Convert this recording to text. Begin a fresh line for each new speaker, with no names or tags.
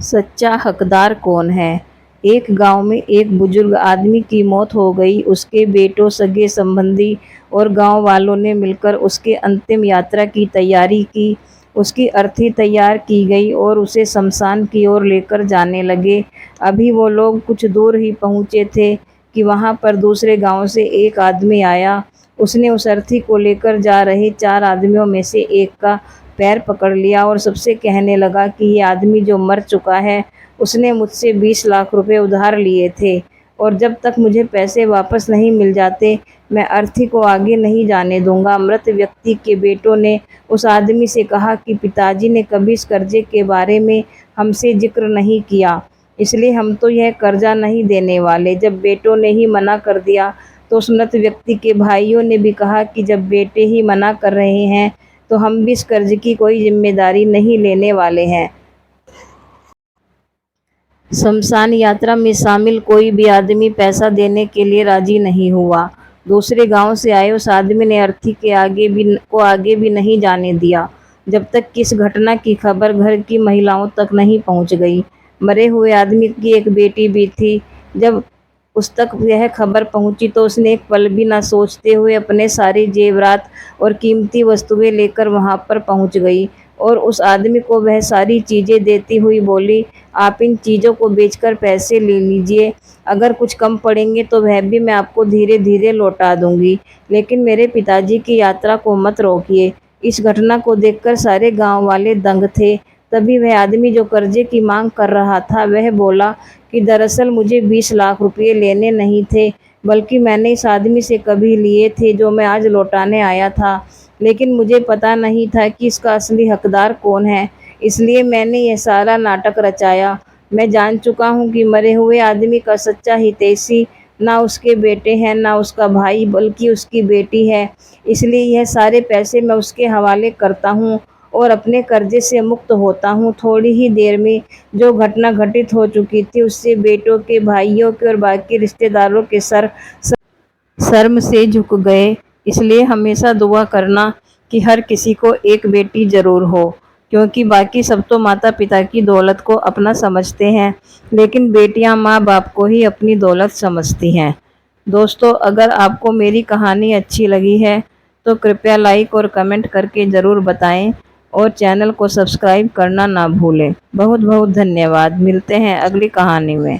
सच्चा हकदार कौन है। एक गांव में एक बुजुर्ग आदमी की मौत हो गई। उसके बेटों, सगे संबंधी और गांव वालों ने मिलकर उसके अंतिम यात्रा की तैयारी की। उसकी अर्थी तैयार की गई और उसे शमशान की ओर लेकर जाने लगे। अभी वो लोग कुछ दूर ही पहुंचे थे कि वहां पर दूसरे गांव से एक आदमी आया। उसने उस अर्थी को लेकर जा रहे 4 आदमियों में से एक का पैर पकड़ लिया और सबसे कहने लगा कि ये आदमी जो मर चुका है, उसने मुझसे 20 लाख रुपए उधार लिए थे और जब तक मुझे पैसे वापस नहीं मिल जाते, मैं अर्थी को आगे नहीं जाने दूंगा। मृत व्यक्ति के बेटों ने उस आदमी से कहा कि पिताजी ने कभी इस कर्जे के बारे में हमसे जिक्र नहीं किया, इसलिए हम तो यह कर्जा नहीं देने वाले। जब बेटों ने ही मना कर दिया तो उस मृत व्यक्ति के भाइयों ने भी कहा कि जब बेटे ही मना कर रहे हैं तो हम भी इस कर्ज की कोई जिम्मेदारी नहीं लेने वाले हैं। शमशान यात्रा में शामिल कोई भी आदमी पैसा देने के लिए राजी नहीं हुआ। दूसरे गांव से आए उस आदमी ने अर्थी के आगे भी नहीं जाने दिया, जब तक कि इस घटना की खबर घर की महिलाओं तक नहीं पहुंच गई। मरे हुए आदमी की एक बेटी भी थी। जब उस तक यह खबर पहुंची तो उसने एक पल भी न सोचते हुए अपने सारे जेवरात और कीमती वस्तुएं लेकर वहां पर पहुंच गई और उस आदमी को वह सारी चीज़ें देती हुई बोली, आप इन चीज़ों को बेचकर पैसे ले लीजिए। अगर कुछ कम पड़ेंगे तो वह भी मैं आपको धीरे धीरे लौटा दूंगी, लेकिन मेरे पिताजी की यात्रा को मत रोकिए। इस घटना को देखकर सारे गांव वाले दंग थे। तभी वह आदमी जो कर्जे की मांग कर रहा था, वह बोला कि दरअसल मुझे 20 लाख रुपये लेने नहीं थे, बल्कि मैंने इस आदमी से कभी लिए थे जो मैं आज लौटाने आया था, लेकिन मुझे पता नहीं था कि इसका असली हकदार कौन है, इसलिए मैंने यह सारा नाटक रचाया। मैं जान चुका हूँ कि मरे हुए आदमी का सच्चा हितैषी ना उसके बेटे हैं, ना उसका भाई, बल्कि उसकी बेटी है। इसलिए यह सारे पैसे मैं उसके हवाले करता हूँ और अपने कर्जे से मुक्त होता हूँ। थोड़ी ही देर में जो घटना घटित हो चुकी थी, उससे बेटों के, भाइयों के और बाकी रिश्तेदारों के सर शर्म से झुक गए। इसलिए हमेशा दुआ करना कि हर किसी को एक बेटी जरूर हो, क्योंकि बाकी सब तो माता पिता की दौलत को अपना समझते हैं, लेकिन बेटियां माँ बाप को ही अपनी दौलत समझती हैं। दोस्तों, अगर आपको मेरी कहानी अच्छी लगी है तो कृपया लाइक और कमेंट करके ज़रूर बताएं और चैनल को सब्सक्राइब करना ना भूलें। बहुत बहुत धन्यवाद। मिलते हैं अगली कहानी में।